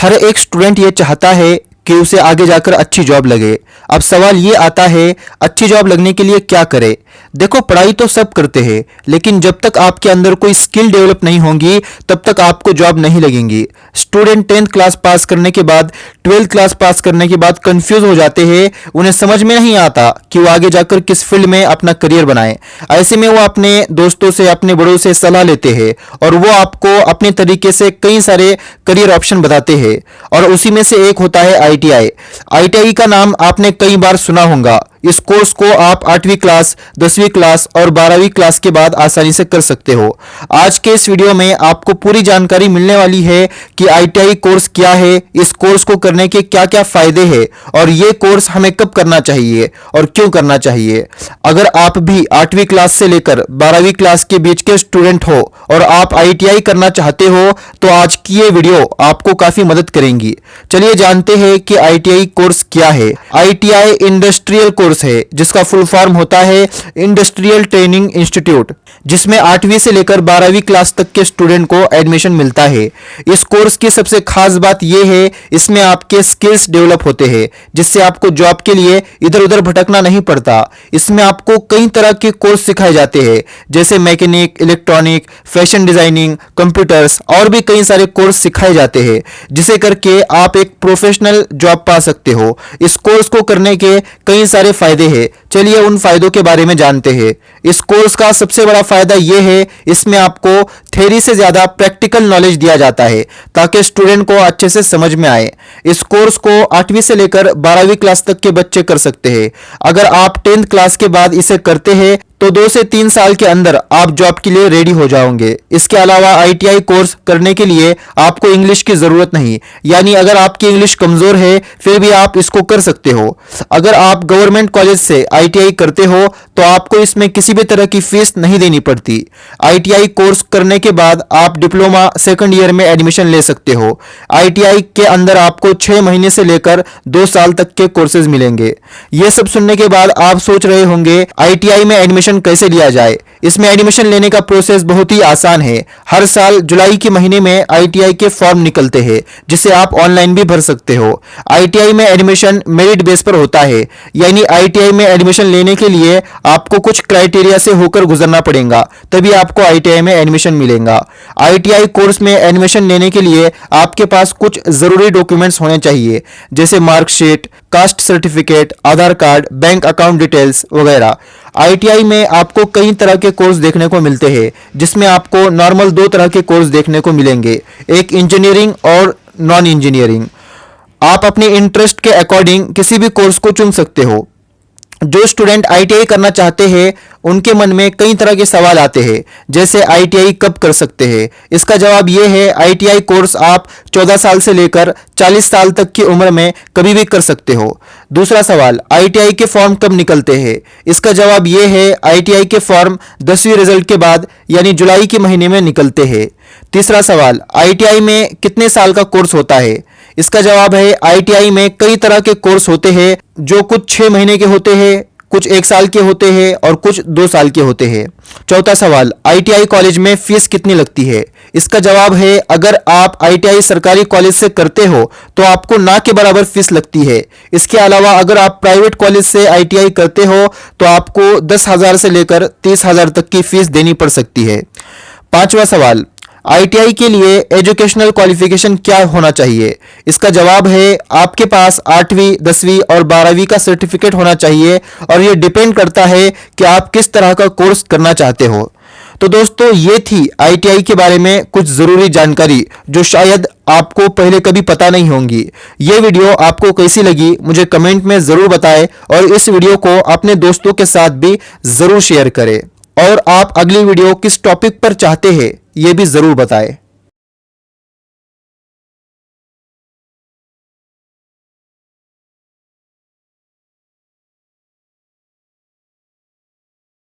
हर एक स्टूडेंट ये चाहता है कि उसे आगे जाकर अच्छी जॉब लगे। अब सवाल ये आता है, अच्छी जॉब लगने के लिए क्या करें? देखो, पढ़ाई तो सब करते हैं, लेकिन जब तक आपके अंदर कोई स्किल डेवलप नहीं होंगी तब तक आपको जॉब नहीं लगेंगी। स्टूडेंट 10th क्लास पास करने के बाद 12th क्लास पास करने के बाद कंफ्यूज हो जाते हैं। उन्हें समझ में नहीं आता कि वो आगे जाकर किस फील्ड में अपना करियर बनाएं। ऐसे में वो अपने दोस्तों से, अपने बड़ों से सलाह लेते हैं और वो आपको अपने तरीके से कई सारे करियर ऑप्शन बताते हैं, और उसी में से एक होता है आईटीआई। आईटीआई का नाम आपने कई बार सुना होगा। इस कोर्स को आप 8वीं क्लास, 10वीं क्लास और 12वीं क्लास के बाद आसानी से कर सकते हो। आज के इस वीडियो में आपको पूरी जानकारी मिलने वाली है कि आईटीआई कोर्स क्या है, इस कोर्स को करने के क्या क्या फायदे हैं और ये कोर्स हमें कब करना चाहिए और क्यों करना चाहिए। अगर आप भी 8वीं क्लास से लेकर 12वीं क्लास के बीच के स्टूडेंट हो और आप आईटीआई करना चाहते हो तो आज की ये वीडियो आपको काफी मदद करेंगी। चलिए जानते हैं कि आईटीआई कोर्स क्या है। आईटीआई इंडस्ट्रियल कोर्स है, जिसका फुल फॉर्म होता है इंडस्ट्रियल ट्रेनिंग इंस्टीट्यूट, जिसमें 8वीं से लेकर 12वीं क्लास तक के स्टूडेंट को एडमिशन मिलता है। इस कोर्स की सबसे खास बात यह है, इसमें आपके स्किल्स डेवलप होते हैं, जिससे आपको जॉब के लिए इधर उधर भटकना नहीं पड़ता। इसमें आपको कई तरह के कोर्स सिखाए जाते हैं, जैसे mechanic, electronic, fashion designing, computers और भी कई सारे कोर्स सिखाए जाते हैं, जिसे करके आप एक प्रोफेशनल जॉब पा सकते हो। इस कोर्स को करने के कई सारे फायदे हैं। चलिए उन फायदों के बारे में जानते हैं। इस कोर्स का सबसे बड़ा फायदा यह है, इसमें आपको थ्योरी से ज्यादा प्रैक्टिकल नॉलेज दिया जाता है ताकि स्टूडेंट को अच्छे से समझ में आए। इस कोर्स को 8वीं से लेकर 12वीं क्लास तक के बच्चे कर सकते हैं। अगर आप 10th क्लास के बाद इसे करते हैं तो 2 से 3 साल के अंदर आप जॉब के लिए रेडी हो जाओगे। इसके अलावा आईटीआई कोर्स करने के लिए आपको इंग्लिश की जरूरत नहीं, यानी अगर आपकी इंग्लिश कमजोर है फिर भी आप इसको कर सकते हो। अगर आप गवर्नमेंट कॉलेज से आईटीआई करते हो तो आपको इसमें किसी भी तरह की फीस नहीं देनी पड़ती। आईटीआई कोर्स करने के बाद आप डिप्लोमा सेकंड ईयर में एडमिशन ले सकते हो। आईटीआई के अंदर आपको 6 महीने से लेकर 2 साल तक के कोर्सेज मिलेंगे। यह सब सुनने के बाद आप सोच रहे होंगे आईटीआई में एडमिशन कैसे लिया जाए। इसमें एडमिशन लेने का प्रोसेस बहुत ही आसान है। हर साल जुलाई के महीने में आईटीआई के फॉर्म निकलते हैं, जिसे आप ऑनलाइन भी भर सकते हो। आईटीआई में एडमिशन मेरिट बेस पर होता है, यानी आईटीआई में एडमिशन लेने के लिए आपको कुछ क्राइटेरिया से होकर गुजरना पड़ेगा, तभी आपको आईटीआई में एडमिशन मिलेगा। आईटीआई कोर्स में एडमिशन लेने के लिए आपके पास कुछ जरूरी डॉक्यूमेंट्स होने चाहिए, जैसे मार्कशीट, कास्ट सर्टिफिकेट, आधार कार्ड, बैंक अकाउंट डिटेल्स वगैरह। आईटीआई में आपको कई तरह के कोर्स देखने को मिलते हैं, जिसमें आपको नॉर्मल 2 तरह के कोर्स देखने को मिलेंगे, एक इंजीनियरिंग और नॉन इंजीनियरिंग। आप अपने इंटरेस्ट के अकॉर्डिंग किसी भी कोर्स को चुन सकते हो। जो स्टूडेंट आईटीआई करना चाहते हैं उनके मन में कई तरह के सवाल आते हैं, जैसे आईटीआई कब कर सकते हैं। इसका जवाब यह है, आईटीआई कोर्स आप 14 साल से लेकर 40 साल तक की उम्र में कभी भी कर सकते हो। दूसरा सवाल, आईटीआई के फॉर्म कब निकलते हैं। इसका जवाब यह है, आईटीआई के फॉर्म 10वीं रिजल्ट के बाद यानी जुलाई के महीने में निकलते हैं। तीसरा सवाल, आईटीआई में कितने साल का कोर्स होता है। इसका जवाब है, आईटीआई में कई तरह के कोर्स होते हैं, जो कुछ 6 महीने के होते हैं, कुछ 1 साल के होते हैं और कुछ 2 साल के होते हैं। चौथा सवाल, आईटीआई कॉलेज में फीस कितनी लगती है। इसका जवाब है, अगर आप आईटीआई सरकारी कॉलेज से करते हो तो आपको ना के बराबर फीस लगती है। इसके अलावा अगर आप प्राइवेट कॉलेज से आईटीआई करते हो तो आपको 10,000 से लेकर 30,000 तक की फीस देनी पड़ सकती है। पांचवा सवाल, आईटीआई के लिए एजुकेशनल क्वालिफिकेशन क्या होना चाहिए। इसका जवाब है, आपके पास 8वीं, 10वीं और 12वीं का सर्टिफिकेट होना चाहिए, और यह डिपेंड करता है कि आप किस तरह का कोर्स करना चाहते हो। तो दोस्तों, ये थी आईटीआई के बारे में कुछ जरूरी जानकारी जो शायद आपको पहले कभी पता नहीं होंगी। ये वीडियो आपको कैसी लगी मुझे कमेंट में जरूर बताएं, और इस वीडियो को अपने दोस्तों के साथ भी जरूर शेयर करें। और आप अगली वीडियो किस टॉपिक पर चाहते हैं ये भी जरूर बताएं।